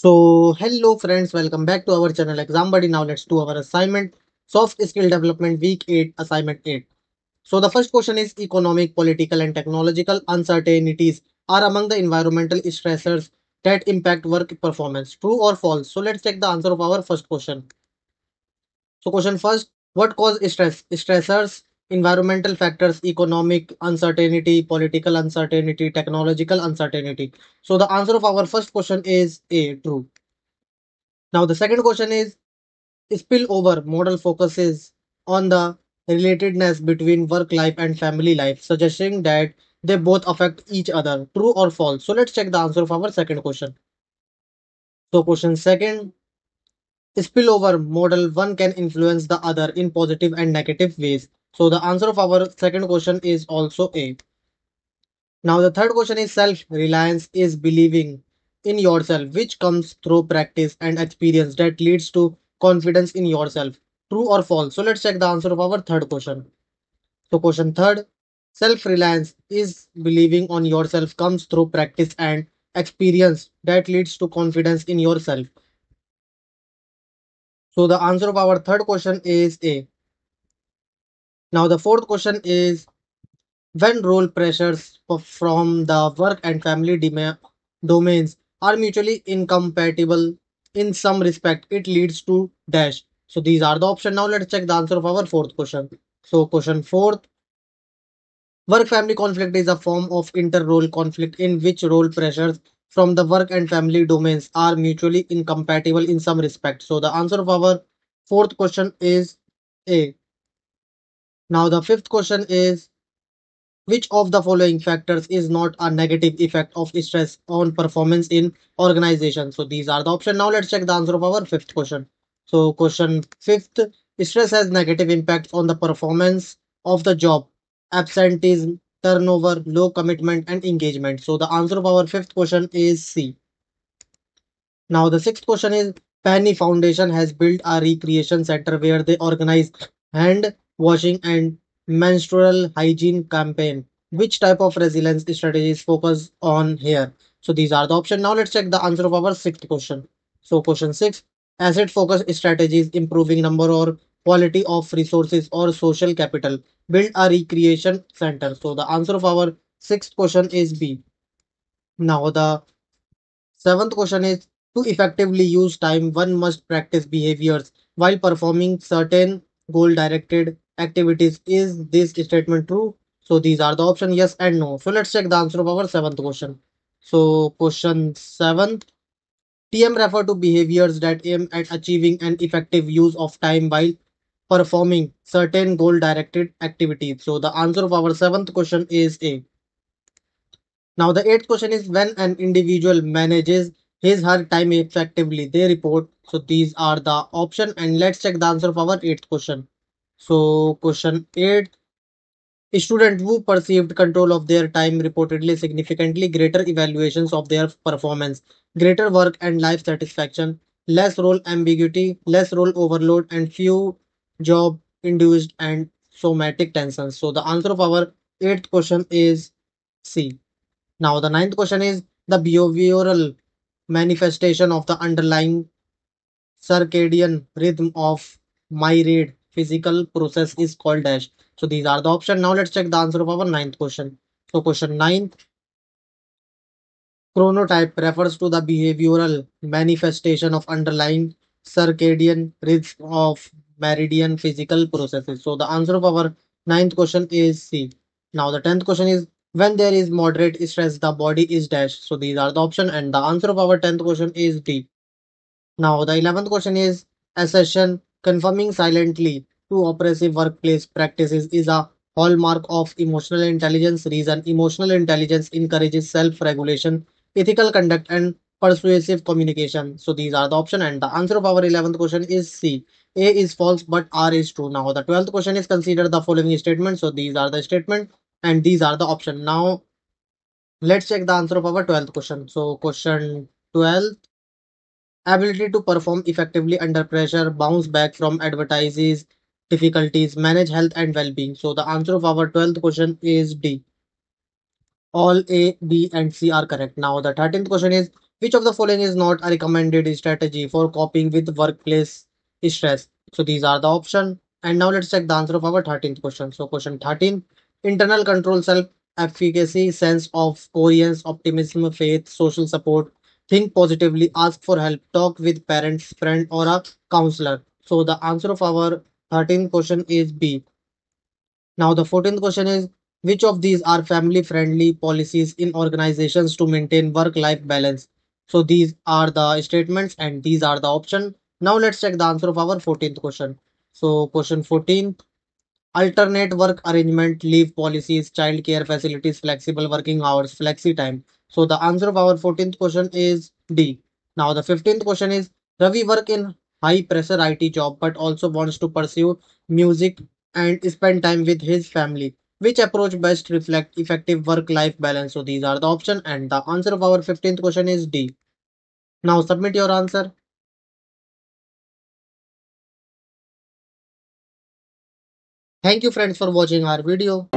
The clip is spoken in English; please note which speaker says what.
Speaker 1: Hello friends, welcome back to our channel Exam Buddy. Now let's do our assignment. Soft Skill Development Week 8, Assignment 8. So the first question is economic, political and technological uncertainties are among the environmental stressors that impact work performance. True or false? So let's check the answer of our first question. So question first, what cause stress? Stressors, environmental factors, economic uncertainty, political uncertainty, technological uncertainty. So the answer of our first question is A, true. Now the second question is spillover model focuses on the relatedness between work life and family life, suggesting that they both affect each other. True or false? So let's check the answer of our second question. So question second, spillover model one can influence the other in positive and negative ways. So the answer of our second question is also A. Now the third question is self-reliance is believing in yourself, which comes through practice and experience that leads to confidence in yourself. True or false? So let's check the answer of our third question. So question third, self-reliance is believing on yourself comes through practice and experience that leads to confidence in yourself. So the answer of our third question is A. Now the fourth question is when role pressures from the work and family domains are mutually incompatible in some respect, it leads to dash. So these are the options. Now let's check the answer of our fourth question. So question fourth, work family conflict is a form of inter-role conflict in which role pressures from the work and family domains are mutually incompatible in some respect. So the answer of our fourth question is A. Now the fifth question is which of the following factors is not a negative effect of stress on performance in organization? So these are the options. Now let's check the answer of our fifth question. So question fifth, stress has negative impacts on the performance of the job, absenteeism, turnover, low commitment and engagement. So the answer of our fifth question is C. Now the sixth question is Penny Foundation has built a recreation center where they organize hand washing and menstrual hygiene campaign. Which type of resilience strategies focus on here? So these are the options. Now let's check the answer of our sixth question. So question six, asset focused strategies improving number or quality of resources or social capital. Build a recreation center. So the answer of our sixth question is B. Now the seventh question is to effectively use time, one must practice behaviors while performing certain goal directed activities. Is this statement true? So these are the options yes and no. So let's check the answer of our seventh question. So question seventh, TM refer to behaviors that aim at achieving an effective use of time while performing certain goal directed activities. So the answer of our seventh question is A. Now, the eighth question is when an individual manages his her time effectively, they report. So, these are the option, and let's check the answer of our eighth question. So, question eight, a student who perceived control of their time reportedly significantly greater evaluations of their performance, greater work and life satisfaction, less role ambiguity, less role overload, and few job induced and somatic tensions. So, the answer of our eighth question is C. Now, the ninth question is the behavioral manifestation of the underlying circadian rhythm of myriad physical process is called dash. So these are the options. Now let's check the answer of our ninth question. So question ninth, chronotype refers to the behavioral manifestation of underlying circadian rhythm of meridian physical processes. So the answer of our ninth question is C. Now the tenth question is when there is moderate stress, the body is dash. So these are the option and the answer of our tenth question is D. Now the 11th question is assertion confirming silently to oppressive workplace practices is a hallmark of emotional intelligence. Reason emotional intelligence encourages self-regulation, ethical conduct, and persuasive communication. So these are the option and the answer of our 11th question is C. A is false but R is true. Now the 12th question is consider the following statement. So these are the statement and these are the option. Now let's check the answer of our 12th question. So question 12, ability to perform effectively under pressure, bounce back from advertises, difficulties, manage health and well-being. So the answer of our 12th question is D. All A, B, and C are correct. Now the 13th question is Which of the following is not a recommended strategy for coping with workplace stress? So these are the option. And now let's check the answer of our 13th question. So question 13, internal control, self efficacy, sense of coherence, optimism, faith, social support, think positively, ask for help, talk with parents, friend, or a counselor. So the answer of our 13th question is B. Now, the 14th question is, which of these are family friendly policies in organizations to maintain work life balance? So, these are the statements and these are the option. Now, let's check the answer of our 14th question. So, question 14, alternate work arrangement, leave policies, child care facilities, flexible working hours, flexi time. So, the answer of our 14th question is D. Now, the 15th question is, Ravi work in high pressure IT job but also wants to pursue music and spend time with his family. Which approach best reflect effective work-life balance? So these are the option and the answer of our 15th question is D. Now submit your answer. Thank you friends for watching our video.